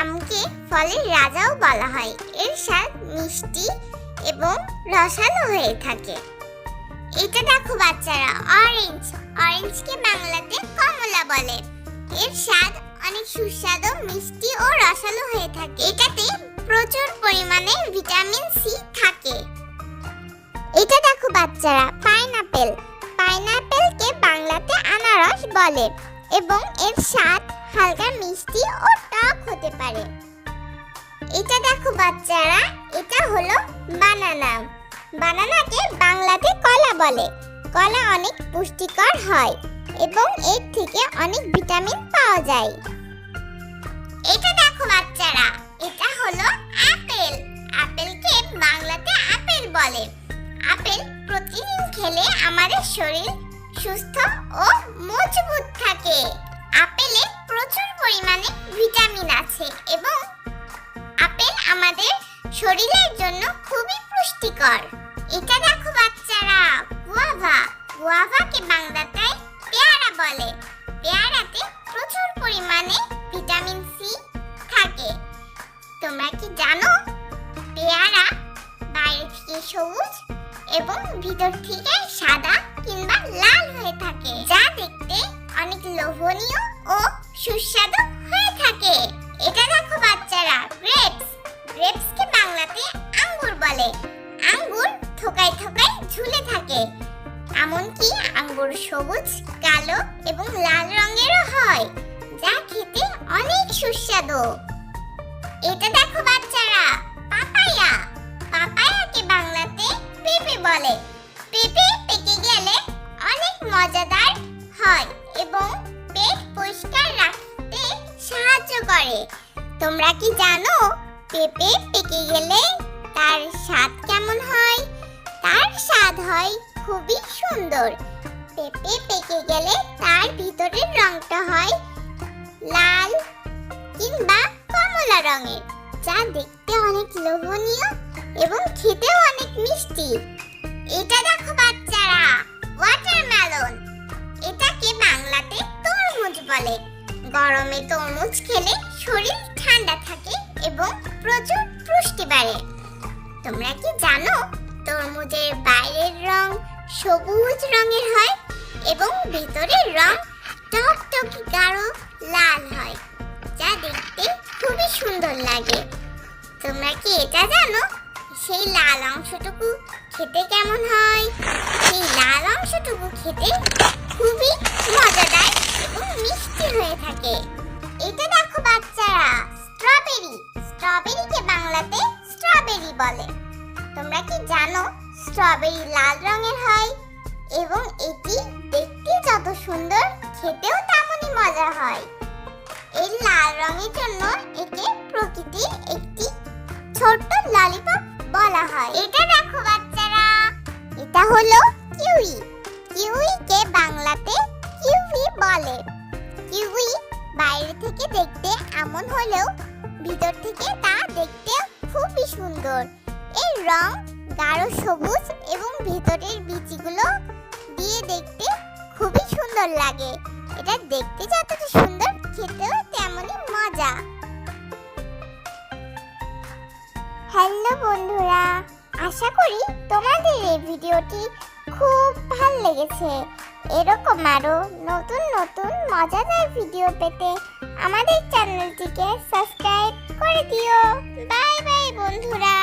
আমকে ফলের রাজাও বলা হয়। এর স্বাদ মিষ্টি এবং রসালো হয়ে থাকে। এটা দেখো বাচ্চারা, অরেঞ্জ। অরেঞ্জকে বাংলাতে কমলা বলে। এর স্বাদ অনেক সুস্বাদু, মিষ্টি ও রসালো হয়ে থাকে। এটাতে প্রচুর পরিমাণে ভিটামিন সি থাকে। এটা দেখো বাচ্চারা, পাইনাপেল। পাইনাপেলকে বাংলাতে আনারস বলে এবং এর স্বাদ হালকা মিষ্টি ও টক হতে পারে। এটা দেখো বাচ্চারা, এটা হলো বানানা। বানানাকে বাংলাতে কলা বলে। কলা অনেক পুষ্টিকর হয় এবং এর থেকে অনেক ভিটামিন পাওয়া যায়। এটা দেখো বাচ্চারা, এটা হলো আপেল। আপেলকে বাংলাতে আপেল বলে। আপেল প্রতিদিন খেলে আমাদের শরীর সুস্থ ও মজবুত থাকে। আপেলে প্রচুর পরিমাণে ভিটামিন আছে এবং আপেল আমাদের শরীরের জন্য খুবই পুষ্টিকর। এটা দেখো বাচ্চারা, গুয়াভা। গুয়াভাকে বাংলাতে পেয়ারা বলে। পেয়ারাতে প্রচুর পরিমাণে ভিটামিন সি থাকে। তোমরা কি জানো পেয়ারা বাইরে থেকে সবুজ এবং ভিতর থেকে সাদা কিংবা লাল হয়ে থাকে, যা দেখতে অনেক লোভনীয় ও সুস্বাদু হয়ে থাকে। এটা দেখো বাচ্চারা, গ্রেপস। গ্রেপসকে বাংলাতে আঙ্গুর বলে। আঙ্গুর থোকায় থোকায় ঝুলে থাকে। এমনকি আঙ্গুর সবুজ, কালো এবং লাল রঙেরও হয়, যা খেতে অনেক সুস্বাদু। এটা দেখো বাচ্চারা, পাপায়া। পাপায়াকে বাংলাতে পেঁপে বলে। পেঁপে পেকে গেলে অনেক মজাদার হয় এবং পেট পরিষ্কার রাখতে সাহায্য করে। তোমরা কি জানো পেঁপে পেকে গেলে তার স্বাদ কেমন হয়? তার স্বাদ হয় খুবই সুন্দর। পেঁপে পেকে গেলে তার ভিতরের রংটা হয় লাল কিংবা কমলা রঙের, যা দেখতে অনেক লোভনীয় এবং খেতেও অনেক মিষ্টি। এটা দেখো বাচ্চারা, ওয়াটারমেলন। এটাকে বাংলাতে তরমুজ বলে। গরমে তরমুজ খেলে শরীর ঠান্ডা থাকে এবং প্রচুর পুষ্টি বাড়ে। তোমরা কি জানো তরমুজের বাইরের রং সবুজ রঙের হয় এবং ভিতরের রং টকটকে গাঢ় লাল হয়, যা দেখতে খুবই সুন্দর লাগে। তোমরা কি এটা জানো সেই লাল অংশটুকু খেতে কেমন হয়? সেই লাল অংশটুকু খেতে খুবই মজাদার এবং মিষ্টি হয়ে থাকে। এটা দেখো বাচ্চারা, স্ট্রবেরি। স্ট্রবেরিকে বাংলাতে স্ট্রবেরি বলে। তোমরা কি জানো স্ট্রবেরি লাল রঙের হয় এবং এটি দেখতে যত সুন্দর খেতেও তেমনই মজা হয়। এই লাল রঙের জন্য একে প্রকৃতির একটি ছোট্ট ললিপপ বলা হয়। এটা দেখো বাচ্চারা, এটা হলো কিউই। কিউইকে বাংলাতে কিউই বলে। কিউই বাইরে থেকে দেখতে এমন হলেও ভিতর থেকে তা দেখতে খুবই সুন্দর। এর রং গাঢ় সবুজ এবং ভিতরের বিচিগুলো দিয়ে দেখতে খুবই সুন্দর লাগে। এটা দেখতে যতটা সুন্দর খেতেও তেমনই মজা। হ্যালো বন্ধুরা, আশা করি তোমাদের এই ভিডিওটি খুব ভালো লেগেছে। এরকম আরো নতুন নতুন মজাদার ভিডিও পেতে আমাদের চ্যানেলটিকে সাবস্ক্রাইব করে দিও। বাই বাই বন্ধুরা।